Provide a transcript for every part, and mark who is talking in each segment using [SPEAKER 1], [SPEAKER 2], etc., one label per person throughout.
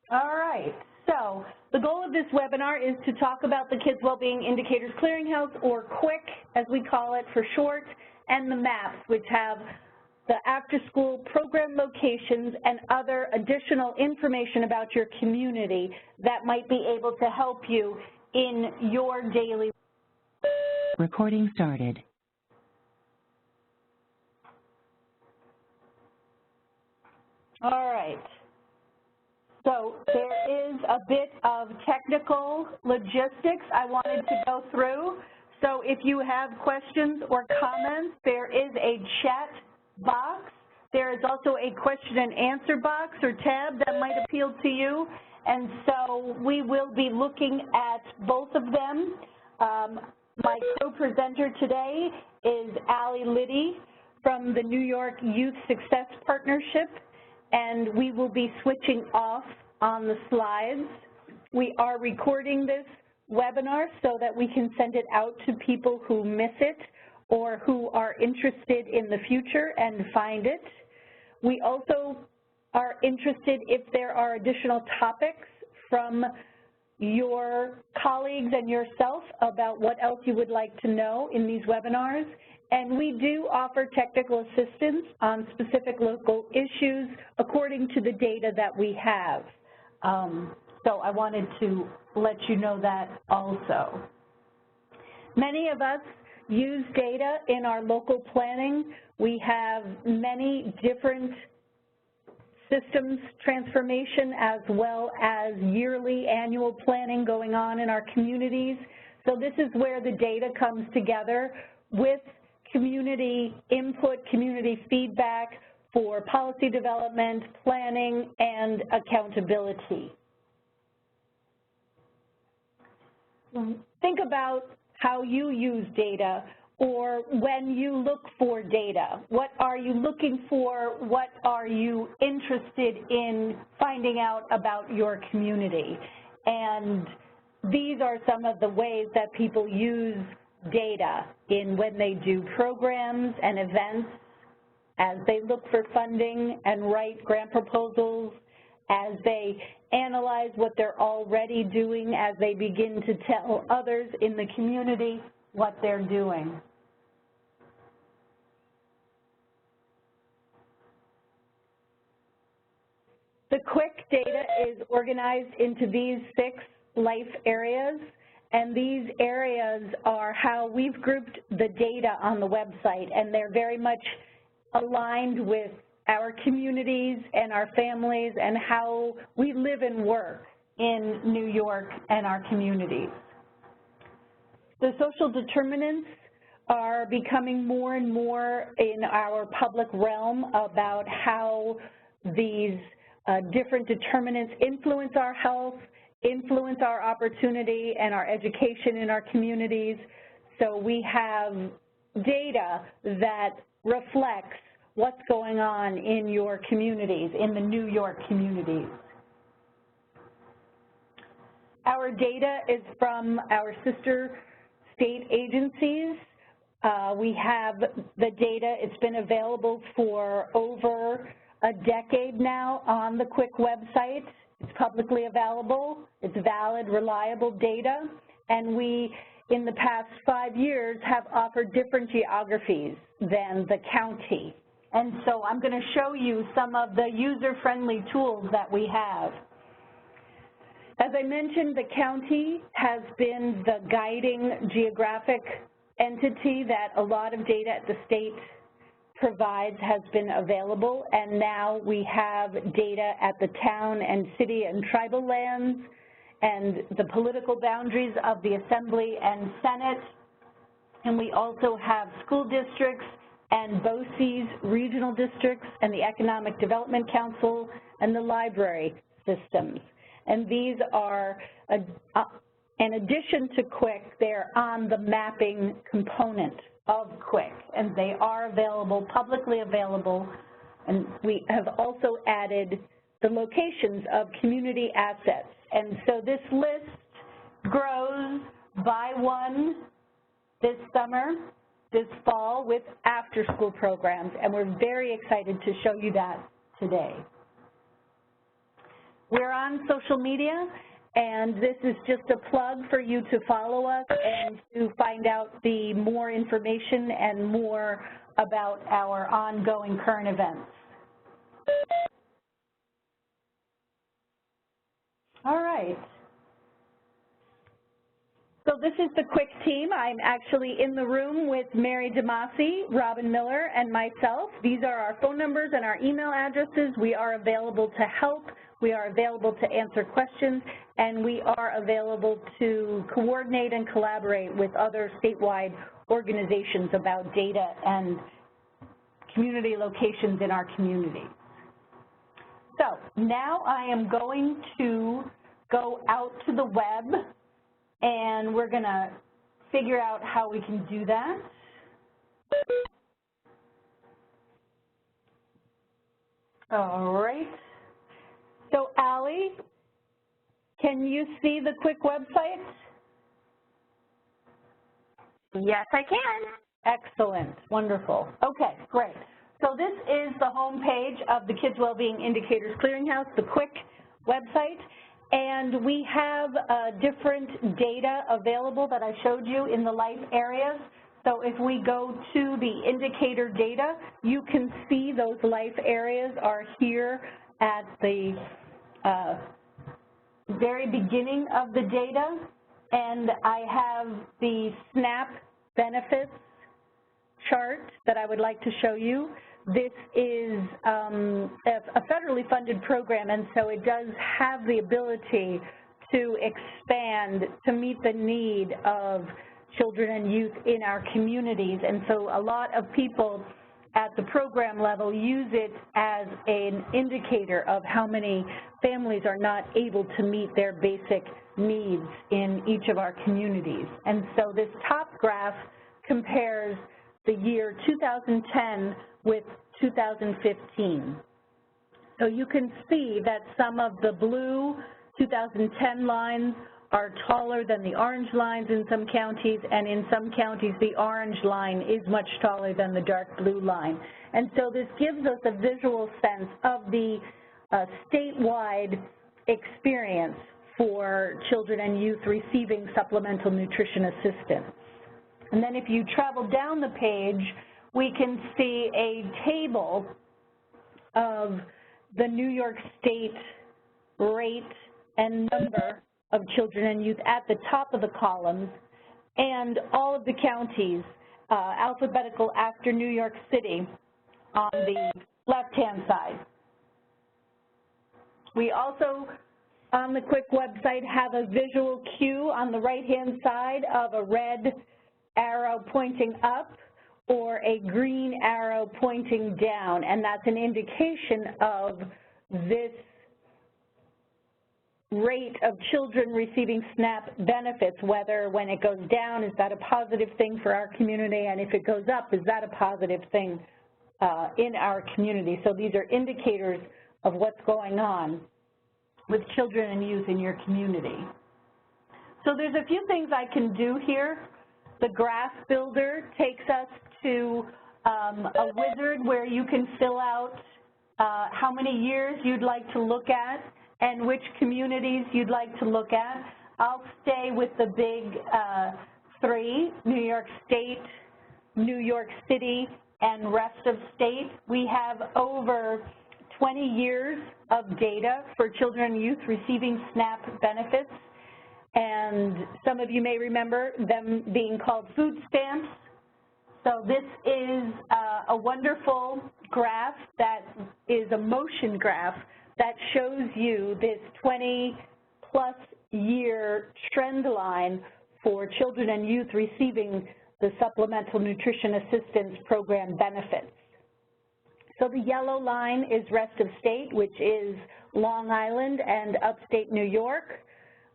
[SPEAKER 1] All right, so the goal of this webinar is to talk about the Kids Wellbeing Indicators Clearinghouse, or KWIC as we call it for short, and the maps, which have the after-school program locations and other additional information about your community that might be able to help you in your daily.
[SPEAKER 2] Recording started.
[SPEAKER 1] All right. So there is a bit of technical logistics I wanted to go through. So if you have questions or comments, there is a chat box. There is also a question and answer box or tab that might appeal to you. And so we will be looking at both of them. My co-presenter today is Allie Liddy from the New York Youth Success Partnership, and we will be switching off on the slides. We are recording this webinar so that we can send it out to people who miss it or who are interested in the future and find it. We also are interested if there are additional topics from your colleagues and yourself about what else you would like to know in these webinars. And we do offer technical assistance on specific local issues according to the data that we have. So I wanted to let you know that also. Many of us use data in our local planning. We have many different systems transformation as well as yearly annual planning going on in our communities. So this is where the data comes together with community input, community feedback for policy development, planning, and accountability. Think about how you use data, or when you look for data. What are you looking for? What are you interested in finding out about your community? And these are some of the ways that people use data in when they do programs and events, as they look for funding and write grant proposals, as they analyze what they're already doing, as they begin to tell others in the community what they're doing. The KWIC data is organized into these 6 life areas, and these areas are how we've grouped the data on the website, and they're very much aligned with our communities and our families and how we live and work in New York and our communities. The social determinants are becoming more and more in our public realm about how these different determinants influence our health, influence our opportunity and our education in our communities. So we have data that reflects what's going on in your communities, in the New York communities. Our data is from our sister state agencies. We have the data. It's been available for over a decade now on the KWIC website. It's publicly available. It's valid, reliable data. And we, in the past 5 years, have offered different geographies than the county. And so I'm going to show you some of the user-friendly tools that we have. As I mentioned, the county has been the guiding geographic entity that a lot of data at the state provides has been available, and now we have data at the town and city and tribal lands and the political boundaries of the Assembly and Senate. And we also have school districts and BOCES regional districts and the Economic Development Council and the library systems. And these are, in addition to KWIC, they're on the mapping component of KWIC, and they are available, publicly available, and we have also added the locations of community assets. And so this list grows by one this summer, this fall, with after-school programs, and we're very excited to show you that today. We're on social media, and this is just a plug for you to follow us and to find out the more information and more about our ongoing current events. All right. So this is the KWIC team. I'm actually in the room with Mary DeMasi, Robin Miller, and myself. These are our phone numbers and our email addresses. We are available to help. We are available to answer questions, and we are available to coordinate and collaborate with other statewide organizations about data and community locations in our community. So now I am going to go out to the web, and we're going to figure out how we can do that. All right. So, Allie, can you see the KWIC website?
[SPEAKER 3] Yes, I can.
[SPEAKER 1] Excellent. Wonderful. Okay, great. So this is the home page of the Kids Wellbeing Indicators Clearinghouse, the KWIC website. And we have different data available that I showed you in the life areas. So if we go to the indicator data, you can see those life areas are here at the very beginning of the data. And I have the SNAP benefits chart that I would like to show you. This is a federally funded program, and so it does have the ability to expand to meet the need of children and youth in our communities. And so a lot of people at the program level use it as an indicator of how many families are not able to meet their basic needs in each of our communities. And so this top graph compares the year 2010 with 2015. So you can see that some of the blue 2010 lines are taller than the orange lines in some counties, and in some counties the orange line is much taller than the dark blue line. And so this gives us a visual sense of the statewide experience for children and youth receiving supplemental nutrition assistance. And then if you travel down the page, we can see a table of the New York State rate and number of children and youth at the top of the columns, and all of the counties, alphabetical after New York City, on the left-hand side. We also, on the KWIC website, have a visual cue on the right-hand side of a red arrow pointing up or a green arrow pointing down, and that's an indication of this rate of children receiving SNAP benefits, whether when it goes down, is that a positive thing for our community, and if it goes up, is that a positive thing in our community. So these are indicators of what's going on with children and youth in your community. So there's a few things I can do here. The graph builder takes us to a wizard where you can fill out how many years you'd like to look at and which communities you'd like to look at. I'll stay with the big three, New York State, New York City, and rest of state. We have over 20 years of data for children and youth receiving SNAP benefits, and some of you may remember them being called food stamps. So this is a wonderful graph that is a motion graph that shows you this 20-plus year trend line for children and youth receiving the Supplemental Nutrition Assistance Program benefits. So the yellow line is rest of state, which is Long Island and upstate New York.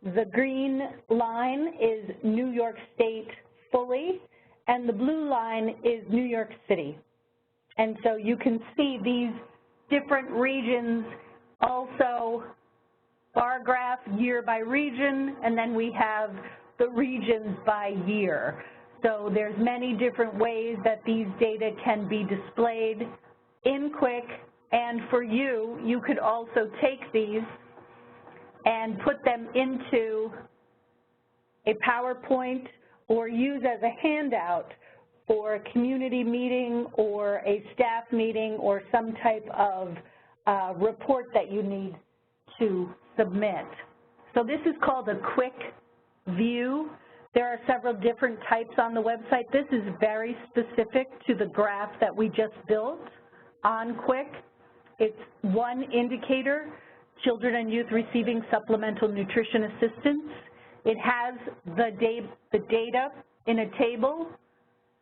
[SPEAKER 1] The green line is New York State fully, and the blue line is New York City. And so you can see these different regions also bar graph year by region, and then we have the regions by year. So there's many different ways that these data can be displayed in KWIC, and for you, you could also take these and put them into a PowerPoint or use as a handout for a community meeting or a staff meeting or some type of report that you need to submit. So this is called a KWIC view. There are several different types on the website. This is very specific to the graph that we just built on KWIC. It's one indicator, children and youth receiving supplemental nutrition assistance. It has the data in a table,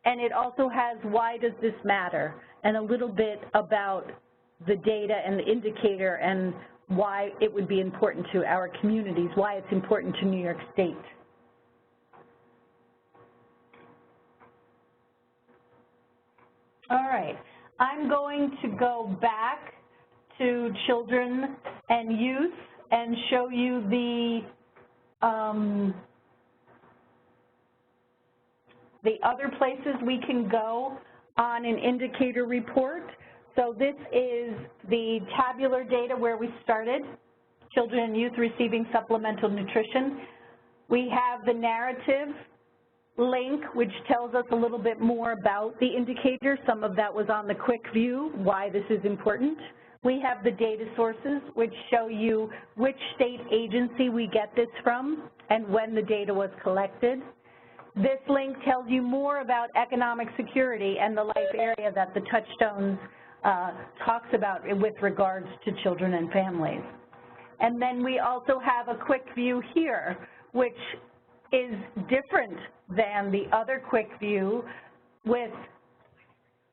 [SPEAKER 1] and it also has why does this matter, and a little bit about the data and the indicator and why it would be important to our communities, why it's important to New York State. All right, I'm going to go back to children and youth and show you the other places we can go on an indicator report. So this is the tabular data where we started, children and youth receiving supplemental nutrition. We have the narrative link, which tells us a little bit more about the indicator. Some of that was on the KWIC view, why this is important. We have the data sources, which show you which state agency we get this from and when the data was collected. This link tells you more about economic security and the life area that the Touchstones talks about with regards to children and families. And then we also have a KWIC view here, which is different than the other KWIC view with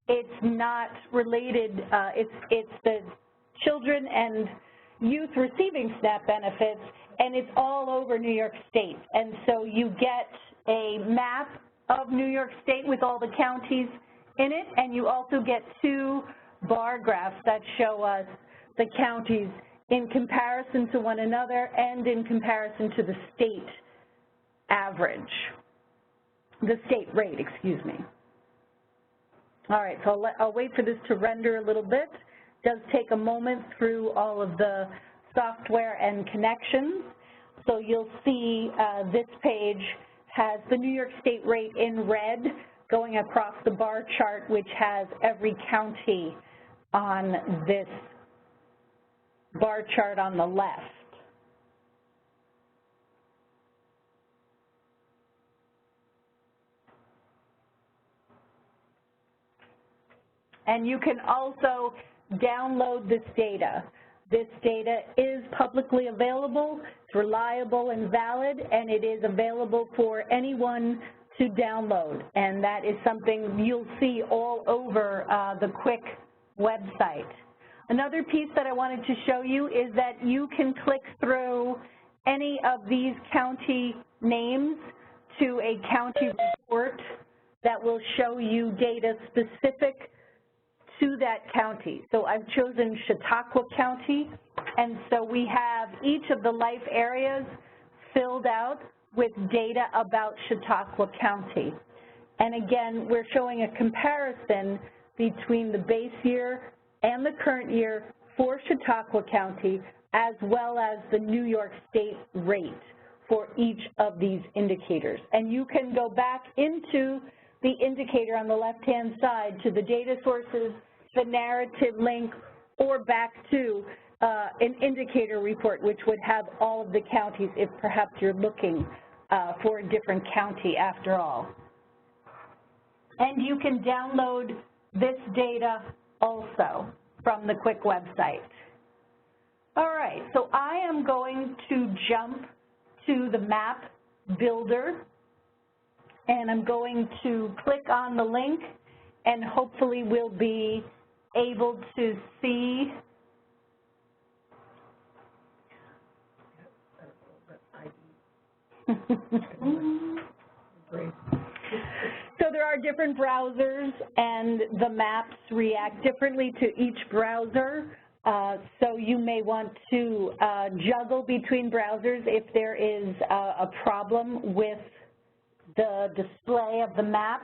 [SPEAKER 1] it's not related, it's the children and youth receiving SNAP benefits, and it's all over New York State. And so you get a map of New York State with all the counties in it, and you also get two bar graphs that show us the counties in comparison to one another and in comparison to the state average, the state rate, excuse me. All right, so I'll wait for this to render a little bit. It does take a moment through all of the software and connections. So you'll see this page has the New York State rate in red going across the bar chart, which has every county on this bar chart on the left. And you can also download this data. This data is publicly available, it's reliable and valid, and it is available for anyone to download. And that is something you'll see all over the KWIC website. Another piece that I wanted to show you is that you can click through any of these county names to a county report that will show you data specific to that county. So I've chosen Chautauqua County, and so we have each of the life areas filled out with data about Chautauqua County. And again, we're showing a comparison between the base year and the current year for Chautauqua County, as well as the New York State rate for each of these indicators. And you can go back into the indicator on the left-hand side to the data sources, the narrative link, or back to an indicator report, which would have all of the counties if perhaps you're looking for a different county after all. And you can download this data also from the KWIC website. All right, so I am going to jump to the map builder, and I'm going to click on the link, and hopefully we'll be able to see So there are different browsers, and the maps react differently to each browser. So you may want to juggle between browsers if there is a problem with the display of the map.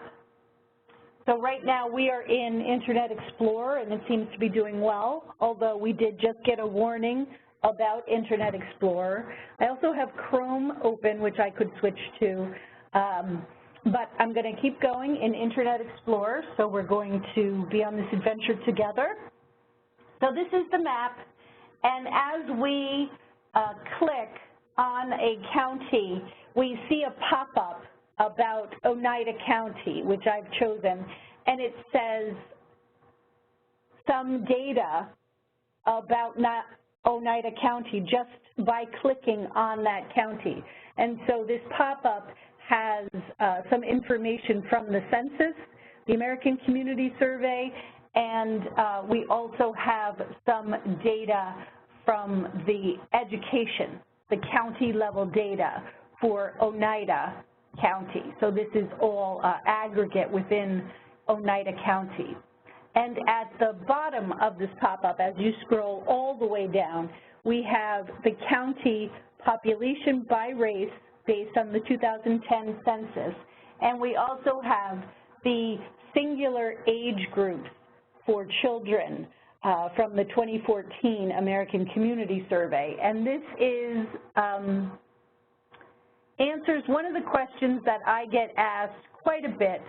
[SPEAKER 1] So right now we are in Internet Explorer, and it seems to be doing well, although we did just get a warning about Internet Explorer. I also have Chrome open, which I could switch to, but I'm going to keep going in Internet Explorer, so we're going to be on this adventure together. So this is the map, and as we click on a county, we see a pop-up about Oneida County, which I've chosen, and it says some data about Oneida County just by clicking on that county. And so this pop-up has some information from the census, the American Community Survey, and we also have some data from the education, the county level data for Oneida County. So this is all aggregate within Oneida County. And at the bottom of this pop-up, as you scroll all the way down, we have the county population by race based on the 2010 census, and we also have the singular age groups for children from the 2014 American Community Survey. And this is answers one of the questions that I get asked quite a bit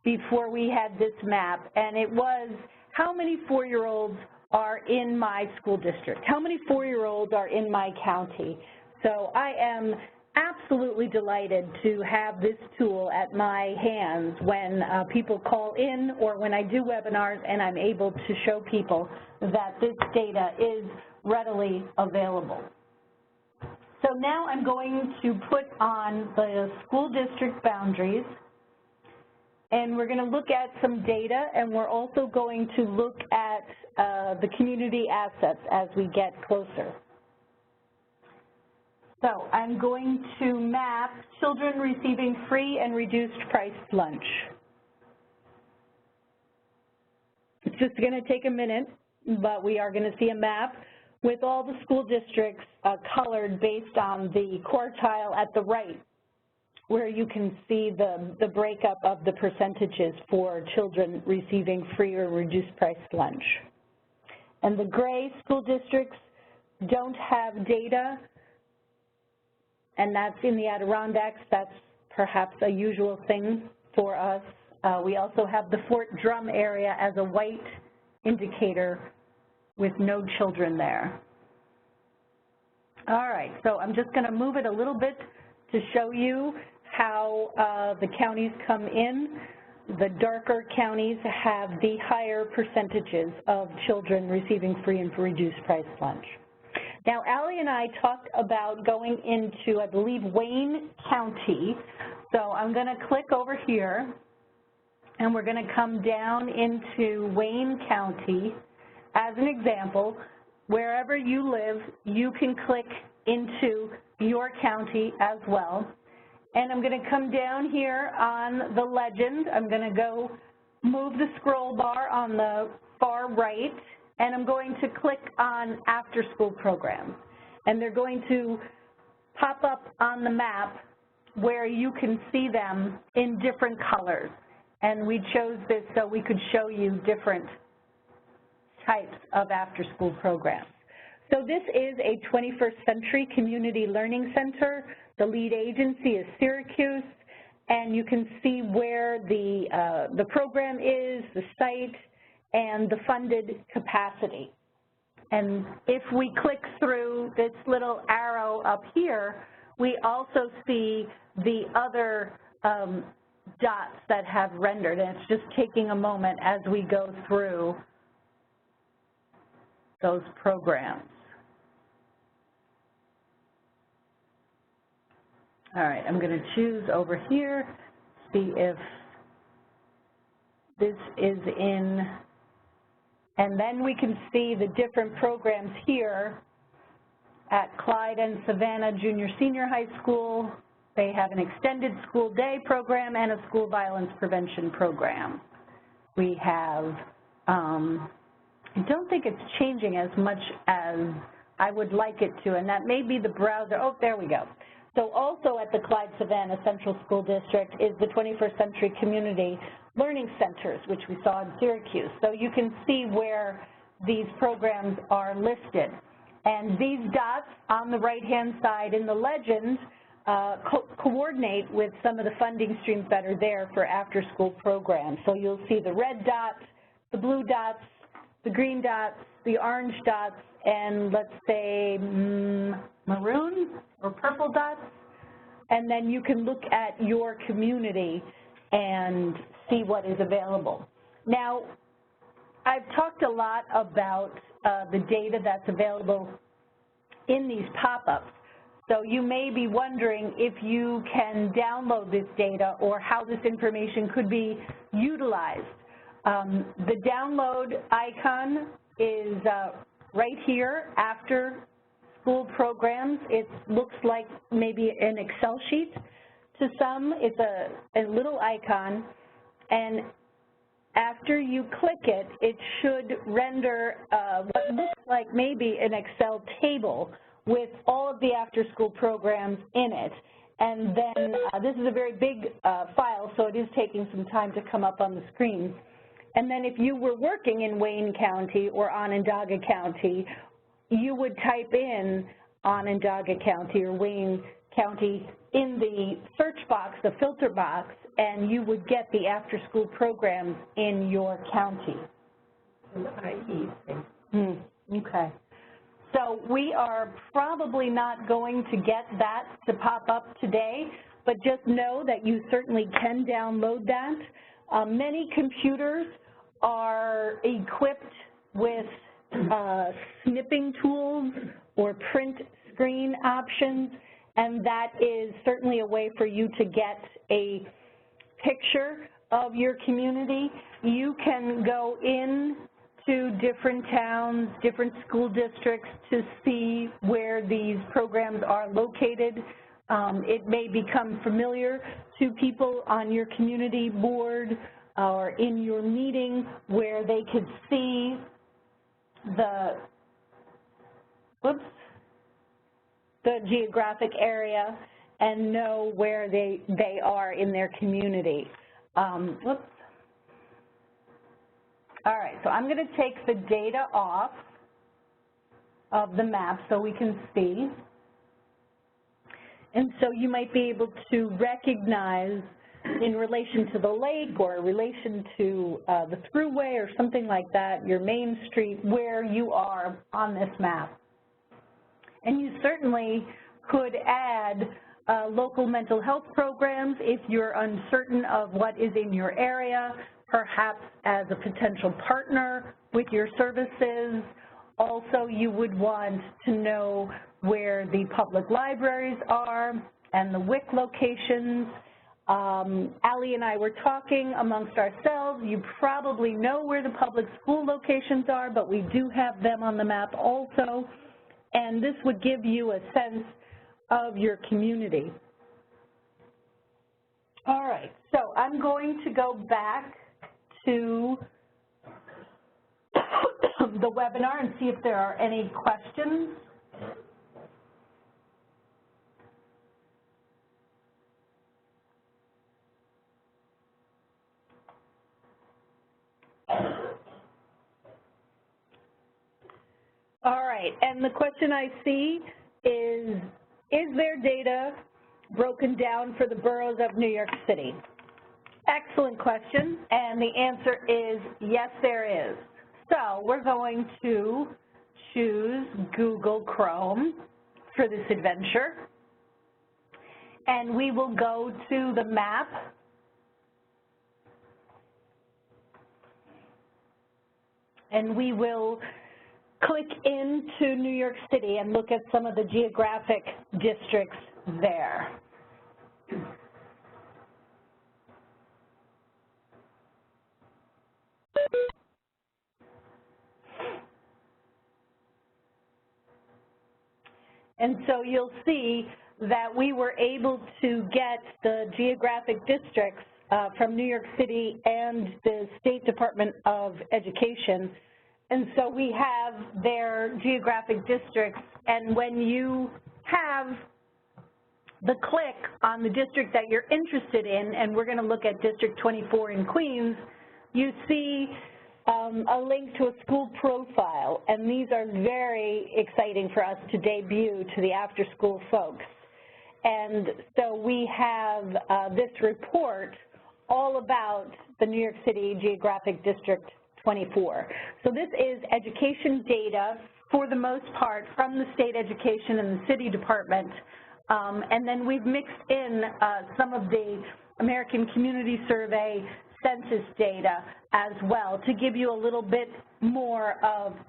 [SPEAKER 1] before we had this map, and it was, how many 4-year-olds are in my school district? How many 4-year-olds are in my county? So I am absolutely delighted to have this tool at my hands when people call in or when I do webinars and I'm able to show people that this data is readily available. So now I'm going to put on the school district boundaries, and we're going to look at some data, and we're also going to look at the community assets as we get closer. So I'm going to map children receiving free and reduced price lunch. It's just going to take a minute, but we are going to see a map with all the school districts colored based on the quartile at the right, where you can see the breakup of the percentages for children receiving free or reduced price lunch. And the gray school districts don't have data, and that's in the Adirondacks. That's perhaps a usual thing for us. We also have the Fort Drum area as a white indicator with no children there. All right, so I'm just going to move it a little bit to show you how the counties come in. The darker counties have the higher percentages of children receiving free and reduced price lunch. Now, Allie and I talked about going into, I believe, Wayne County. So I'm going to click over here, and we're going to come down into Wayne County. As an example, wherever you live, you can click into your county as well. And I'm going to come down here on the legend. I'm going to go move the scroll bar on the far right, and I'm going to click on After-School Programs. And they're going to pop up on the map where you can see them in different colors. And we chose this so we could show you different types of after-school programs. So this is a 21st Century Community Learning Center. The lead agency is Syracuse, and you can see where the program is, the site, and the funded capacity. And if we click through this little arrow up here, we also see the other dots that have rendered, and it's just taking a moment as we go through those programs. All right, I'm going to choose over here, see if this is in, and then we can see the different programs here at Clyde and Savannah Junior Senior High School. They have an extended school day program and a school violence prevention program. We have, I don't think it's changing as much as I would like it to, and that may be the browser. Oh, there we go. So also at the Clyde-Savannah Central School District is the 21st Century Community Learning Centers, which we saw in Syracuse. So you can see where these programs are listed. And these dots on the right-hand side in the legend coordinate with some of the funding streams that are there for after-school programs. So you'll see the red dots, the blue dots, the green dots, the orange dots, and let's say maroon or purple dots. And then you can look at your community and see what is available. Now, I've talked a lot about the data that's available in these pop-ups. So you may be wondering if you can download this data or how this information could be utilized. The download icon is right here, After-School Programs. It looks like maybe an Excel sheet to some. It's a little icon, and after you click it, it should render what looks like maybe an Excel table with all of the after-school programs in it. And then this is a very big file, so it is taking some time to come up on the screen. And then if you were working in Wayne County or Onondaga County, you would type in Onondaga County or Wayne County in the search box, the filter box, and you would get the after-school programs in your county. Okay. So we are probably not going to get that to pop up today, but just know that you certainly can download that. Many computers are equipped with snipping tools or print screen options, and that is certainly a way for you to get a picture of your community. You can go in to different towns, different school districts to see where these programs are located. It may become familiar to people on your community board or in your meeting where they could see the geographic area and know where they are in their community. All right, so I'm going to take the data off of the map so we can see. And so you might be able to recognize in relation to the lake or in relation to the thruway or something like that, your main street, where you are on this map. And you certainly could add local mental health programs if you're uncertain of what is in your area, perhaps as a potential partner with your services. Also, you would want to know where the public libraries are and the WIC locations. Allie and I were talking amongst ourselves. You probably know where the public school locations are, but we do have them on the map also. And this would give you a sense of your community. All right, so I'm going to go back to the webinar and see if there are any questions. All right, and the question I see is there data broken down for the boroughs of New York City? Excellent question, and the answer is yes, there is. So we're going to choose Google Chrome for this adventure, and we will go to the map, and we will click into New York City and look at some of the geographic districts there. And so you'll see that we were able to get the geographic districts from New York City and the State Department of Education. And so we have their geographic districts, and when you have the click on the district that you're interested in, and we're going to look at District 24 in Queens, you see a link to a school profile, and these are very exciting for us to debut to the after-school folks. And so we have this report all about the New York City Geographic District 24. So this is education data, for the most part, from the state education and the city department. And then we've mixed in some of the American Community Survey census data as well to give you a little bit more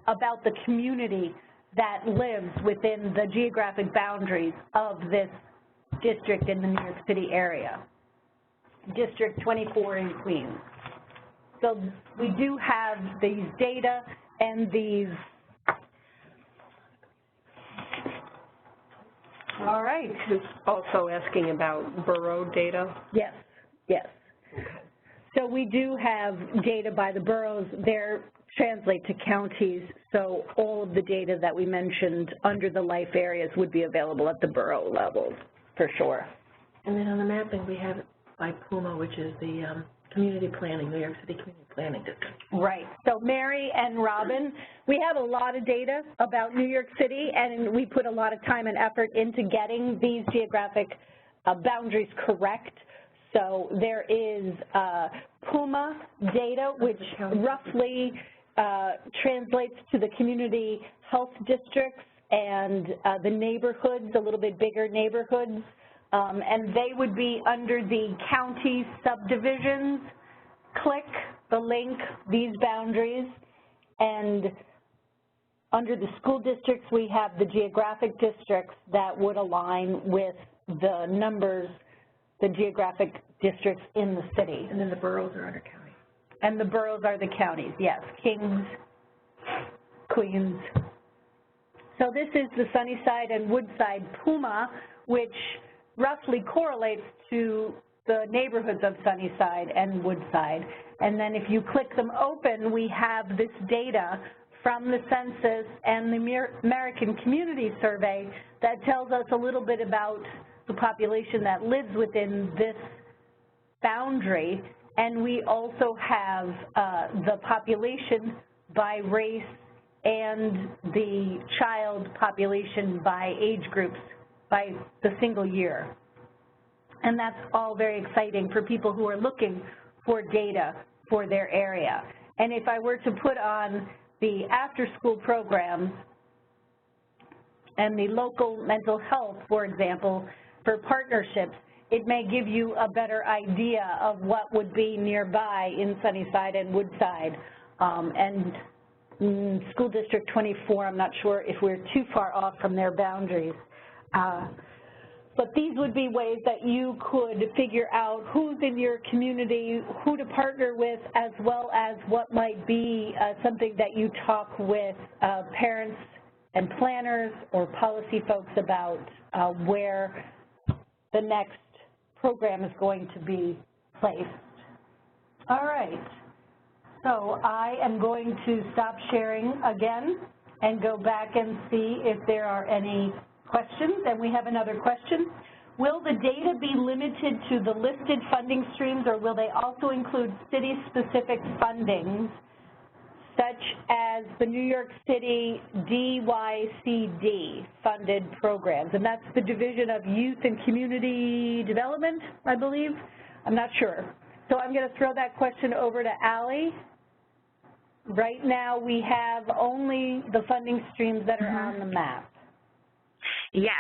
[SPEAKER 1] about the community that lives within the geographic boundaries of this district in the New York City area, District 24 in Queens. So we do have these data and these. All right.
[SPEAKER 4] It's also asking about borough data?
[SPEAKER 1] Yes, yes.
[SPEAKER 4] Okay.
[SPEAKER 1] So we do have data by the boroughs. They're translate to counties, so all of the data that we mentioned under the life areas would be available at the borough level, for sure.
[SPEAKER 5] And then on the mapping, we have it by PUMA, which is the Community Planning, New York City Community Planning District.
[SPEAKER 1] Right. So Mary and Robin, we have a lot of data about New York City, and we put a lot of time and effort into getting these geographic boundaries correct. So there is PUMA data, which roughly translates to the community health districts and the neighborhoods, a little bit bigger neighborhoods, and they would be under the county subdivisions. Click the link, these boundaries, and under the school districts, we have the geographic districts that would align with the numbers, the geographic districts in the city.
[SPEAKER 5] And then the boroughs are under county.
[SPEAKER 1] And the boroughs are the counties, yes, Kings, Queens. So this is the Sunnyside and Woodside PUMA, which roughly correlates to the neighborhoods of Sunnyside and Woodside. And then if you click them open, we have this data from the census and the American Community Survey that tells us a little bit about the population that lives within this boundary. And we also have the population by race and the child population by age groups by the single year. And that's all very exciting for people who are looking for data for their area. And if I were to put on the after-school programs and the local mental health, for example, for partnerships, it may give you a better idea of what would be nearby in Sunnyside and Woodside. And School District 24, I'm not sure if we're too far off from their boundaries. But these would be ways that you could figure out who's in your community, who to partner with, as well as what might be something that you talk with parents and planners or policy folks about where the next program is going to be placed. All right. So I am going to stop sharing again and go back and see if there are any questions. And we have another question. Will the data be limited to the listed funding streams, or will they also include city-specific fundings, such as the New York City DYCD funded programs? And that's the Division of Youth and Community Development, I believe. I'm not sure. So I'm going to throw that question over to Allie. Right now we have only the funding streams that are on the map.
[SPEAKER 3] Yes.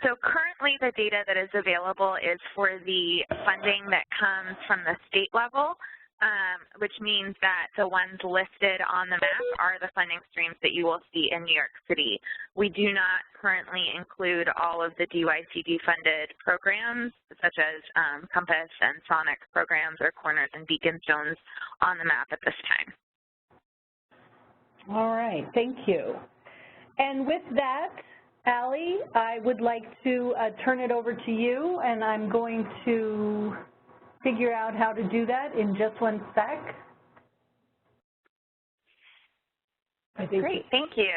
[SPEAKER 3] So currently the data that is available is for the funding that comes from the state level, which means that the ones listed on the map are the funding streams that you will see in New York City. We do not currently include all of the DYCD-funded programs, such as Compass and Sonic programs or Corners and Beacon Stones on the map at this time.
[SPEAKER 1] All right, thank you. And with that, Allie, I would like to turn it over to you, and I'm going to figure out how to do that in just one sec.
[SPEAKER 4] I think
[SPEAKER 3] Great, thank you.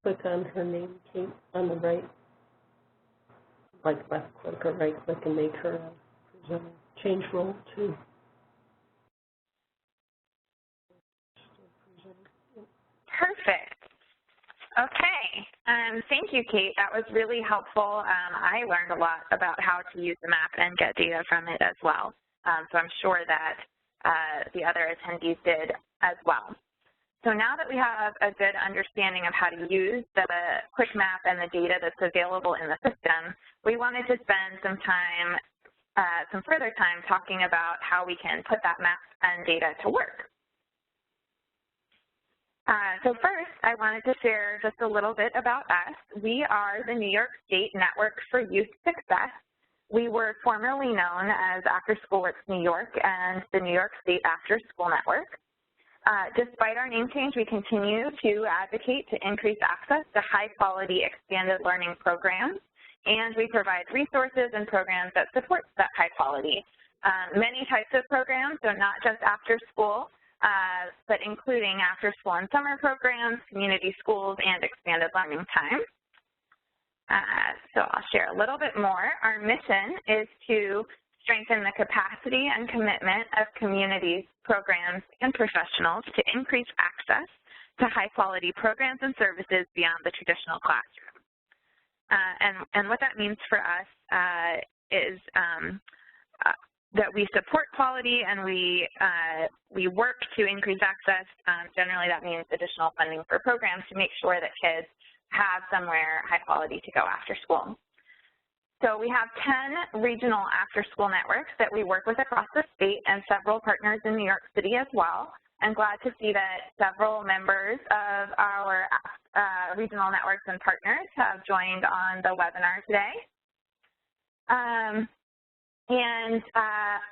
[SPEAKER 4] Click on her name, Kate, on the right, like left click or right click, and make her a presenter. Change role to
[SPEAKER 3] Perfect. Okay. Thank you, Kate. That was really helpful. I learned a lot about how to use the map and get data from it as well. So I'm sure that the other attendees did as well. So now that we have a good understanding of how to use the KWIC map and the data that's available in the system, we wanted to spend some time, some further time talking about how we can put that map and data to work. So first, I wanted to share just a little bit about us. We are the New York State Network for Youth Success. We were formerly known as Afterschool Works New York and the New York State Afterschool Network. Despite our name change, we continue to advocate to increase access to high-quality expanded learning programs, and we provide resources and programs that support that high quality. Many types of programs, so not just after school, but including after school and summer programs, community schools, and expanded learning time. So I'll share a little bit more. Our mission is to strengthen the capacity and commitment of communities, programs, and professionals to increase access to high-quality programs and services beyond the traditional classroom. And what that means for us is that we support quality and we work to increase access. Generally, that means additional funding for programs to make sure that kids have somewhere high quality to go after school. So we have 10 regional after-school networks that we work with across the state and several partners in New York City as well. I'm glad to see that several members of our regional networks and partners have joined on the webinar today.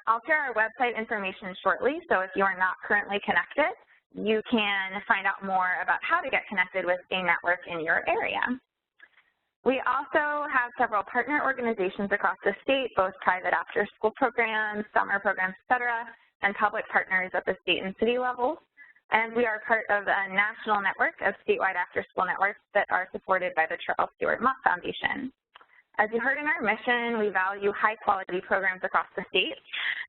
[SPEAKER 3] I'll share our website information shortly, so if you are not currently connected, you can find out more about how to get connected with a network in your area. We also have several partner organizations across the state, both private after-school programs, summer programs, et cetera, and public partners at the state and city levels. And we are part of a national network of statewide after-school networks that are supported by the Charles Stewart Mott Foundation. As you heard in our mission, we value high-quality programs across the state.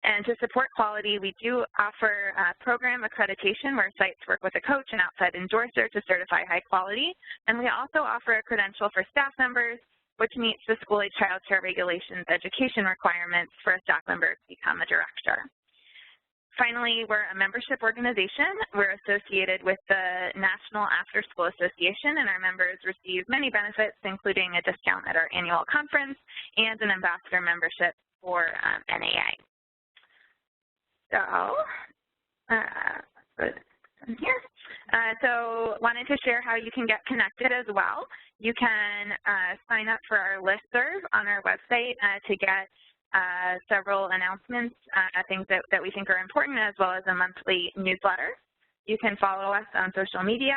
[SPEAKER 3] And to support quality, we do offer program accreditation where sites work with a coach and outside endorser to certify high quality. And we also offer a credential for staff members, which meets the school-age child care regulations education requirements for a staff member to become a director. Finally, we're a membership organization. We're associated with the National After School Association, and our members receive many benefits, including a discount at our annual conference and an ambassador membership for NAA. So wanted to share how you can get connected as well. You can sign up for our listserv on our website to get several announcements, things that we think are important, as well as a monthly newsletter. You can follow us on social media.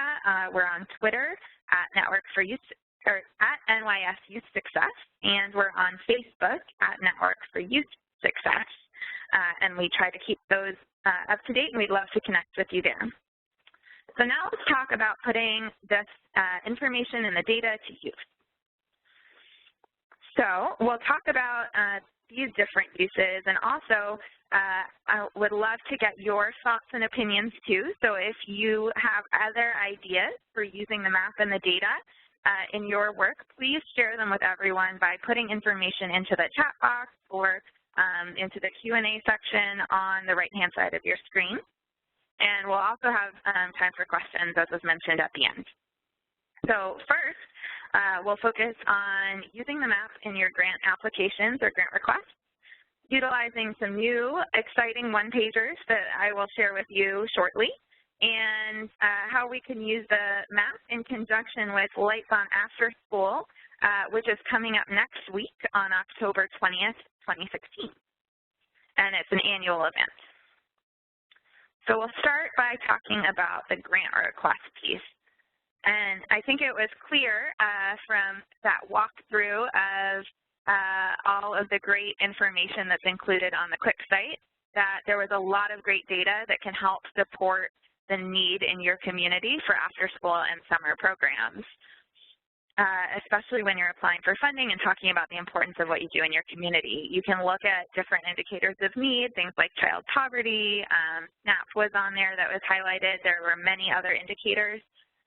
[SPEAKER 3] We're on Twitter at Network for Youth, or at NYS Youth Success, and we're on Facebook at Network for Youth Success. And we try to keep those up to date, and we'd love to connect with you there. So now let's talk about putting this information and the data to use. So we'll talk about these different uses, and also I would love to get your thoughts and opinions too. So if you have other ideas for using the map and the data in your work, please share them with everyone by putting information into the chat box or into the Q&A section on the right-hand side of your screen. And we'll also have time for questions, as was mentioned at the end. So first, we'll focus on using the map in your grant applications or grant requests, utilizing some new exciting one-pagers that I will share with you shortly, and how we can use the map in conjunction with Lights On After School, which is coming up next week on October 20th, 2016. And it's an annual event. So we'll start by talking about the grant request piece. And I think it was clear from that walkthrough of all of the great information that's included on the KWIC site that there was a lot of great data that can help support the need in your community for after-school and summer programs, especially when you're applying for funding and talking about the importance of what you do in your community. You can look at different indicators of need, things like child poverty. SNAP was on there that was highlighted. There were many other indicators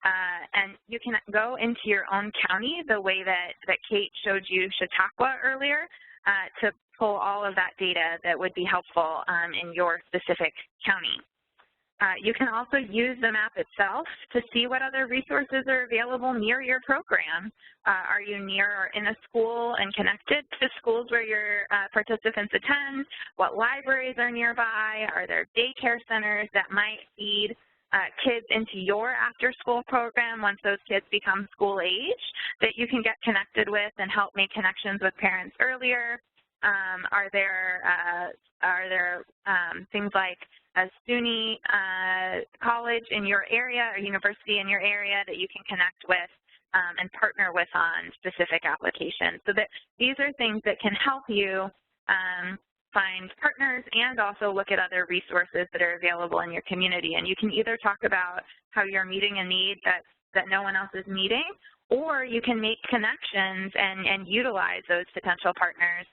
[SPEAKER 3] And you can go into your own county the way that Kate showed you Chautauqua earlier to pull all of that data that would be helpful in your specific county. You can also use the map itself to see what other resources are available near your program. Are you near or in a school and connected to schools where your participants attend? What libraries are nearby? Are there daycare centers that might feed kids into your after-school program once those kids become school age that you can get connected with and help make connections with parents earlier? Are there things like a SUNY college in your area or university in your area that you can connect with and partner with on specific applications? So that these are things that can help you find partners and also look at other resources that are available in your community. And you can either talk about how you're meeting a need that no one else is meeting, or you can make connections and utilize those potential partners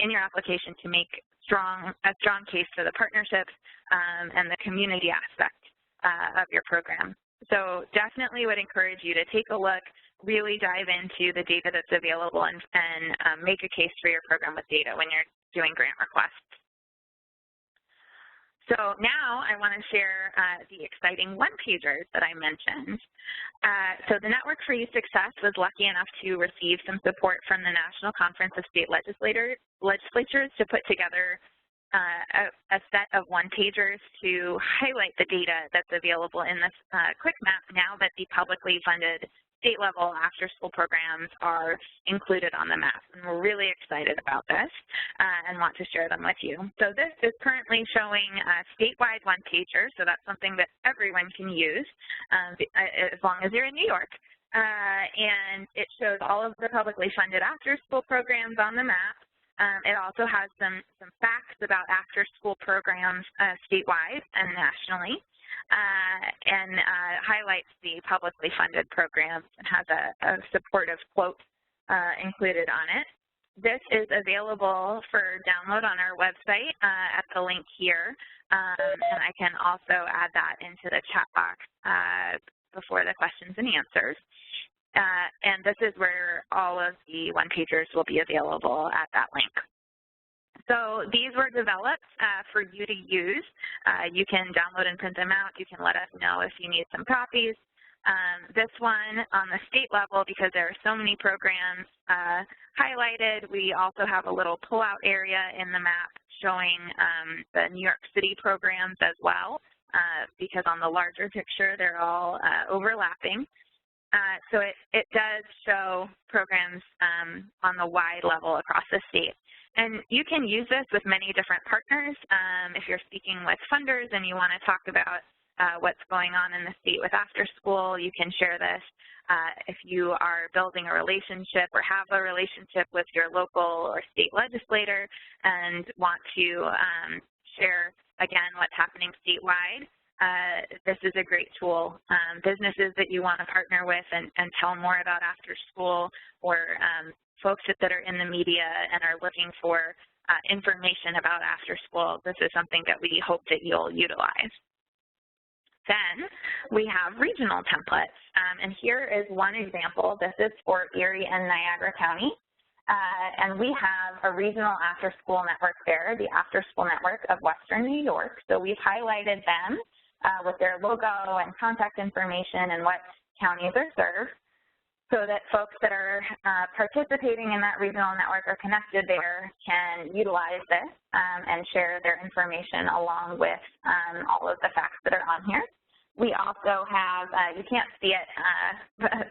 [SPEAKER 3] in your application to make a strong case for the partnerships and the community aspect of your program. So definitely would encourage you to take a look, really dive into the data that's available and make a case for your program with data when you're doing grant requests. So now I want to share the exciting one-pagers that I mentioned. So the Network for Youth Success was lucky enough to receive some support from the National Conference of State Legislatures to put together a set of one-pagers to highlight the data that's available in this quick map now that the publicly funded state-level after-school programs are included on the map. And we're really excited about this and want to share them with you. So this is currently showing a statewide one-pager, so that's something that everyone can use as long as you're in New York. And it shows all of the publicly funded after-school programs on the map. It also has some facts about after-school programs statewide and nationally. And highlights the publicly funded programs and has a supportive quote included on it. This is available for download on our website at the link here, and I can also add that into the chat box before the questions and answers. And this is where all of the one-pagers will be available at that link. So these were developed for you to use. You can download and print them out. You can let us know if you need some copies. This one on the state level, because there are so many programs highlighted, we also have a little pull-out area in the map showing the New York City programs as well, because on the larger picture, they're all overlapping. So it does show programs on the wide level across the state. And you can use this with many different partners. If you're speaking with funders and you want to talk about what's going on in the state with after school, you can share this. If you are building a relationship or have a relationship with your local or state legislator and want to share, again, what's happening statewide, this is a great tool. Businesses that you want to partner with and tell more about after school, or folks that are in the media and are looking for information about after school, this is something that we hope that you'll utilize. Then we have regional templates, and here is one example. This is for Erie and Niagara County, and we have a regional after-school network there, the After-School Network of Western New York. So we've highlighted them with their logo and contact information and what counties are served, so that folks that are participating in that regional network or connected there can utilize this and share their information along with all of the facts that are on here. We also have, you can't see it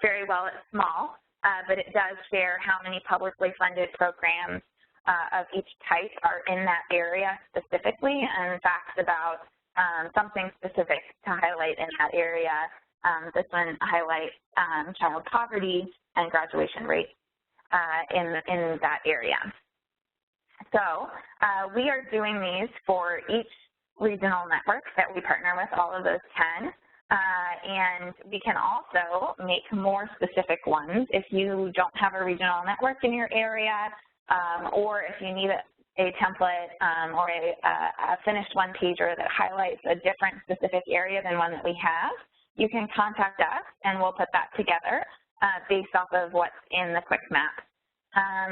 [SPEAKER 3] very well, it's small, but it does share how many publicly funded programs of each type are in that area specifically, and facts about something specific to highlight in that area. This one highlights child poverty and graduation rates in that area. So we are doing these for each regional network that we partner with, all of those 10. And we can also make more specific ones if you don't have a regional network in your area, or if you need a template or a finished one-pager that highlights a different specific area than one that we have. you can contact us and we'll put that together based off of what's in the KWIC map.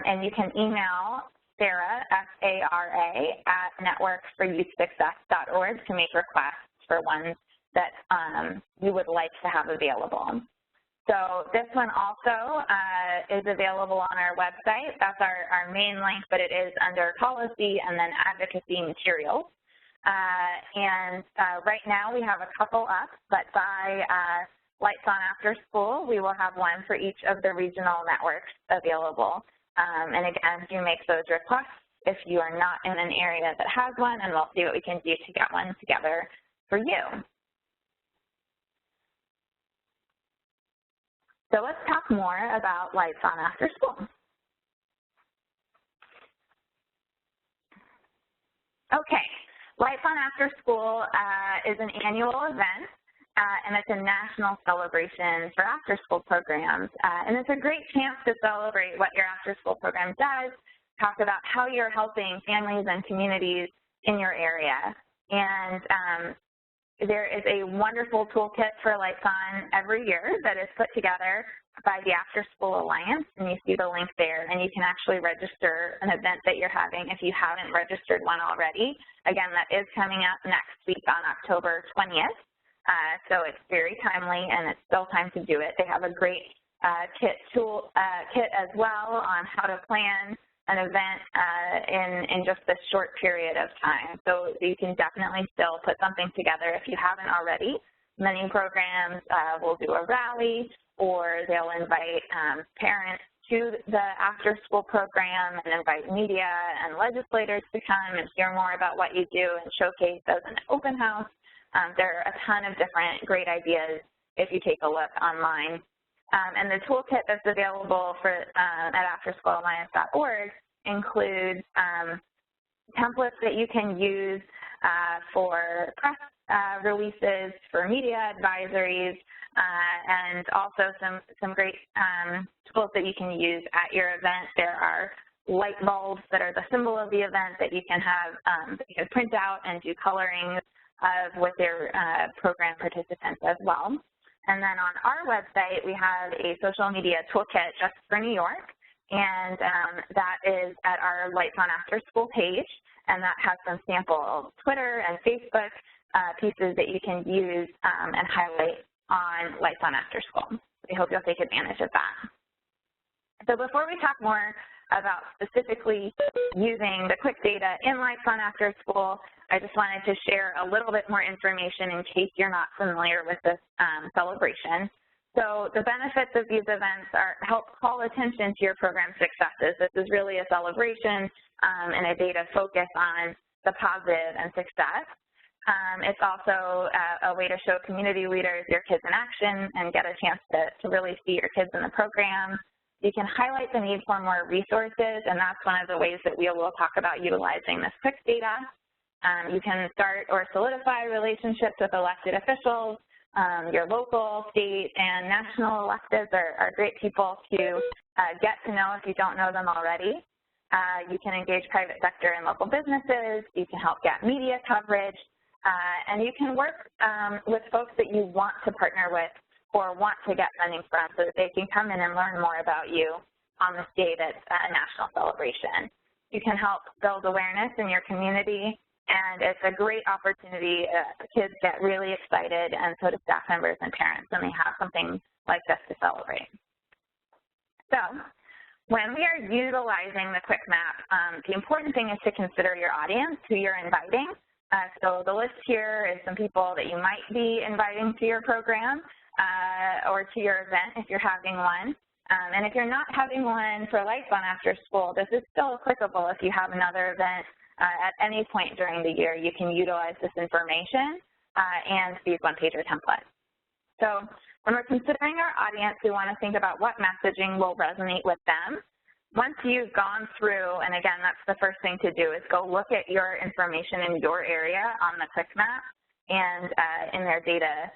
[SPEAKER 3] And you can email Sarah, S-A-R-A, at networksforyouthsuccess.org to make requests for ones that you would like to have available. So this one also is available on our website. That's our main link, but it is under policy and then advocacy materials. Right now we have a couple up, but by Lights On After School, we will have one for each of the regional networks available. And again, do make those requests if you are not in an area that has one, and we'll see what we can do to get one together for you. So let's talk more about Lights On After School. Okay, Lights On After School is an annual event, and it's a national celebration for after-school programs. And it's a great chance to celebrate what your after-school program does, talk about how you're helping families and communities in your area. And there is a wonderful toolkit for Lights On every year that is put together by the After School Alliance, and you see the link there, and you can actually register an event that you're having if you haven't registered one already. Again, that is coming up next week on October 20th, so it's very timely, and it's still time to do it. They have a great kit as well on how to plan an event in just this short period of time. So you can definitely still put something together if you haven't already. Many programs will do a rally, or they'll invite parents to the after-school program and invite media and legislators to come and hear more about what you do and showcase as an open house. There are a ton of different great ideas if you take a look online. And the toolkit that's available for at afterschoolalliance.org includes templates that you can use for press releases, for media advisories, and also some great tools that you can use at your event. There are light bulbs that are the symbol of the event that you can have, that you can print out and do coloring of with your program participants as well. And then on our website, we have a social media toolkit just for New York, and that is at our Lights On After School page, and that has some sample Twitter and Facebook pieces that you can use and highlight on Lights On After School. We hope you'll take advantage of that. So before we talk more about specifically using the KWIC data in Lights On After School, I just wanted to share a little bit more information in case you're not familiar with this celebration. So the benefits of these events are help call attention to your program successes. This is really a celebration and a day to focus on the positive and success. It's also a way to show community leaders your kids in action and get a chance to really see your kids in the program. You can highlight the need for more resources, and that's one of the ways that we will talk about utilizing this KWIC data. You can start or solidify relationships with elected officials. Your local, state, and national electeds are great people to get to know if you don't know them already. You can engage private sector and local businesses. You can help get media coverage. And you can work with folks that you want to partner with or want to get funding from so that they can come in and learn more about you on this day that's a national celebration. You can help build awareness in your community, and it's a great opportunity. Kids get really excited, and so do staff members and parents when they have something like this to celebrate. So when we are utilizing the KWIC map, the important thing is to consider your audience, who you're inviting. So the list here is some people that you might be inviting to your program or to your event if you're having one. And if you're not having one for Lights On After School, this is still applicable if you have another event at any point during the year. You can utilize this information and these one-pager templates. So when we're considering our audience, we want to think about what messaging will resonate with them. Once you've gone through, and again, that's the first thing to do, is go look at your information in your area on the KWIC map and in their data.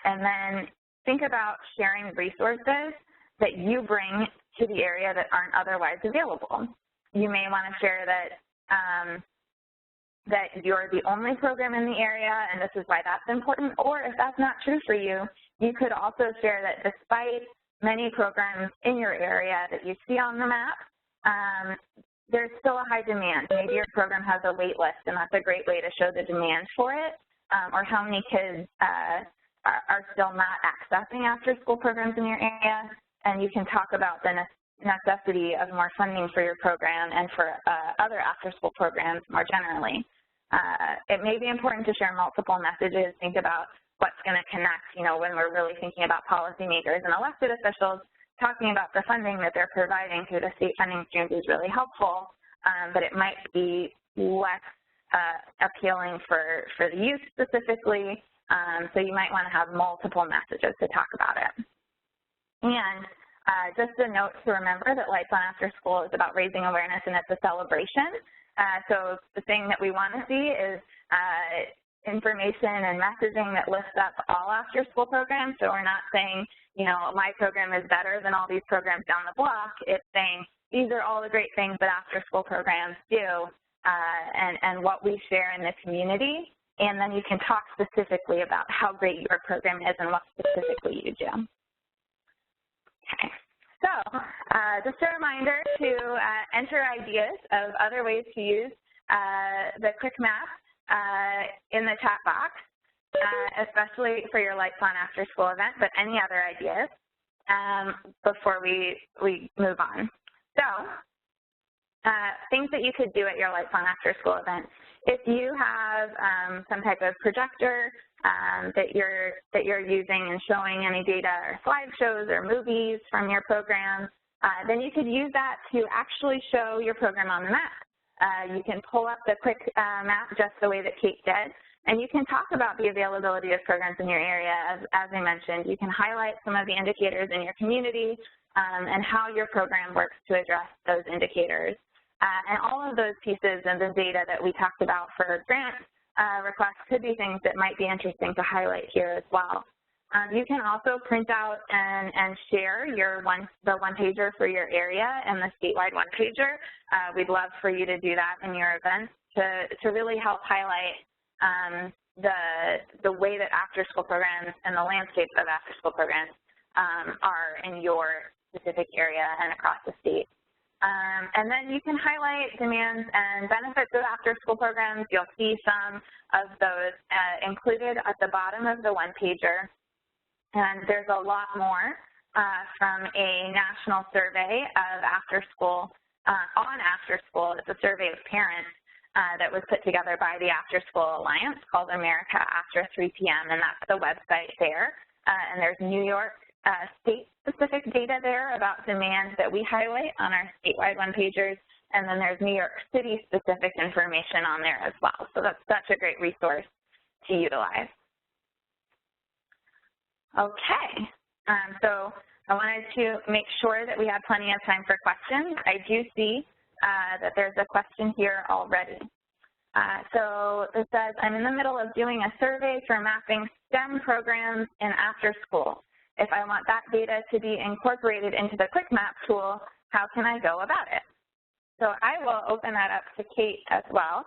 [SPEAKER 3] And then think about sharing resources that you bring to the area that aren't otherwise available. You may want to share that that you're the only program in the area and this is why that's important, or if that's not true for you, you could also share that despite many programs in your area that you see on the map, there's still a high demand. Maybe your program has a wait list, and that's a great way to show the demand for it, or how many kids are still not accessing after-school programs in your area, and you can talk about the necessity of more funding for your program and for other after-school programs more generally. It may be important to share multiple messages. Think about what's going to connect, when we're really thinking about policymakers and elected officials. Talking about the funding that they're providing through the state funding streams is really helpful, but it might be less appealing for the youth specifically, so you might want to have multiple messages to talk about it. And just a note to remember that Lights On After School is about raising awareness and it's a celebration. So the thing that we want to see is information and messaging that lifts up all after-school programs. So we're not saying, my program is better than all these programs down the block. It's saying these are all the great things that after-school programs do and what we share in the community. And then you can talk specifically about how great your program is and what specifically you do. Okay. So just a reminder to enter ideas of other ways to use the quick map in the chat box, especially for your Lights On After School event, but any other ideas before we move on. So things that you could do at your Lights On After School event. If you have some type of projector that you're using and showing any data or slideshows or movies from your program, then you could use that to actually show your program on the map. You can pull up the quick map just the way that Kate did, and you can talk about the availability of programs in your area. As I mentioned, you can highlight some of the indicators in your community and how your program works to address those indicators. And all of those pieces and the data that we talked about for grant requests could be things that might be interesting to highlight here as well. You can also print out and share the one-pager for your area and the statewide one-pager. We'd love for you to do that in your events to really help highlight the way that after-school programs and the landscape of after-school programs are in your specific area and across the state. And then you can highlight demands and benefits of after-school programs. You'll see some of those included at the bottom of the one-pager. And there's a lot more from a national survey of after-school, on after-school. It's a survey of parents that was put together by the After-School Alliance called America After 3 p.m., and that's the website there. And there's New York state-specific data there about demands that we highlight on our statewide one-pagers, and then there's New York City-specific information on there as well. So that's such a great resource to utilize. Okay, so I wanted to make sure that we had plenty of time for questions. I do see that there's a question here already. So it says, I'm in the middle of doing a survey for mapping STEM programs in after school. If I want that data to be incorporated into the Quick Map tool, how can I go about it? So I will open that up to Kate as well,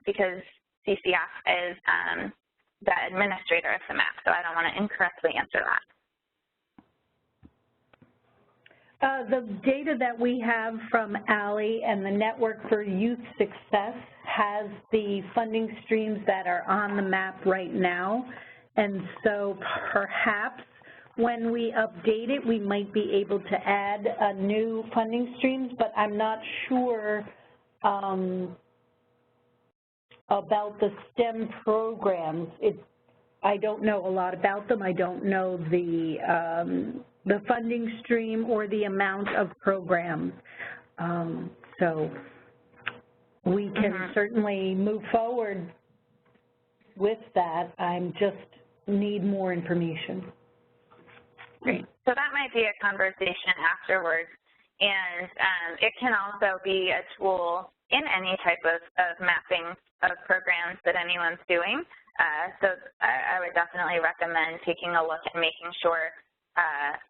[SPEAKER 3] because CCF is the administrator of the map, so I don't want to incorrectly answer that.
[SPEAKER 1] The data that we have from ALLY and the Network for Youth Success has the funding streams that are on the map right now, and so perhaps when we update it, we might be able to add a new funding streams, but I'm not sure about the STEM programs. I don't know a lot about them. I don't know the funding stream or the amount of programs. So we can certainly move forward with that. I just need more information.
[SPEAKER 3] Great. So that might be a conversation afterwards. And it can also be a tool in any type of mapping of programs that anyone's doing. So I would definitely recommend taking a look and making sure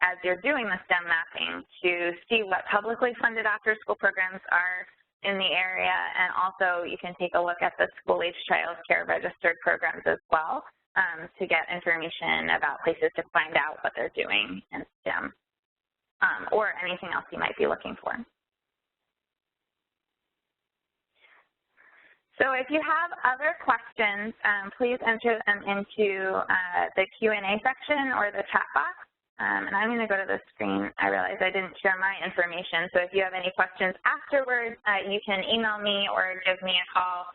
[SPEAKER 3] as you're doing the STEM mapping to see what publicly funded after-school programs are in the area, and also you can take a look at the school-age child care registered programs as well to get information about places to find out what they're doing in STEM or anything else you might be looking for. So if you have other questions, please enter them into the Q&A section or the chat box. And I'm going to go to the screen. I realized I didn't share my information, so if you have any questions afterwards, you can email me or give me a call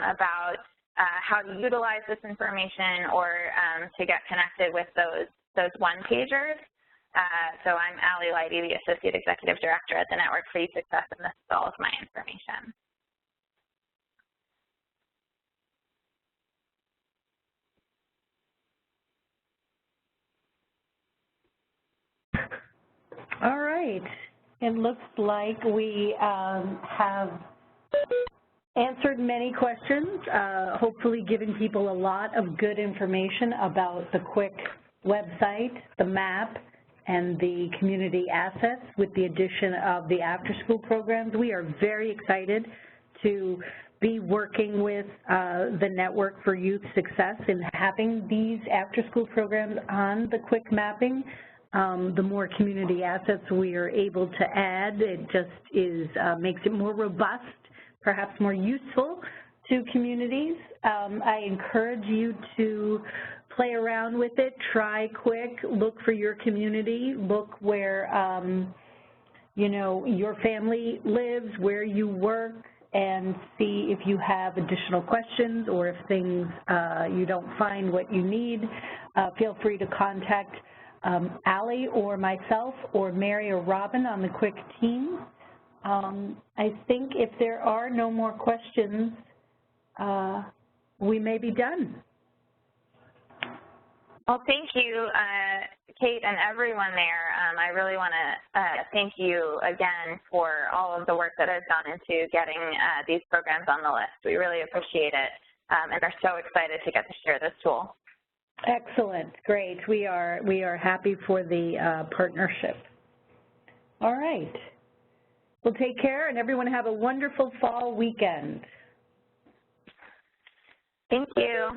[SPEAKER 3] about how to utilize this information or to get connected with those one-pagers. So I'm Allie Leidy, the Associate Executive Director at the Network for Youth Success, and this is all of my information.
[SPEAKER 1] All right. It looks like we have answered many questions, hopefully given people a lot of good information about the KWIC website, the map, and the community assets with the addition of the after-school programs. We are very excited to be working with the Network for Youth Success in having these after-school programs on the KWIC mapping. The more community assets we are able to add, it just makes it more robust, perhaps more useful to communities. I encourage you to play around with it, try KWIC, look for your community, look where your family lives, where you work, and see if you have additional questions or if things you don't find what you need. Feel free to contact Allie or myself or Mary or Robin on the KWIC team. I think if there are no more questions, we may be done.
[SPEAKER 3] Well, thank you, Kate and everyone there. I really want to thank you again for all of the work that has gone into getting these programs on the list. We really appreciate it and are so excited to get to share this tool.
[SPEAKER 1] Excellent, great. We are happy for the partnership. All right. Well, take care, and everyone have a wonderful fall weekend.
[SPEAKER 3] Thank you.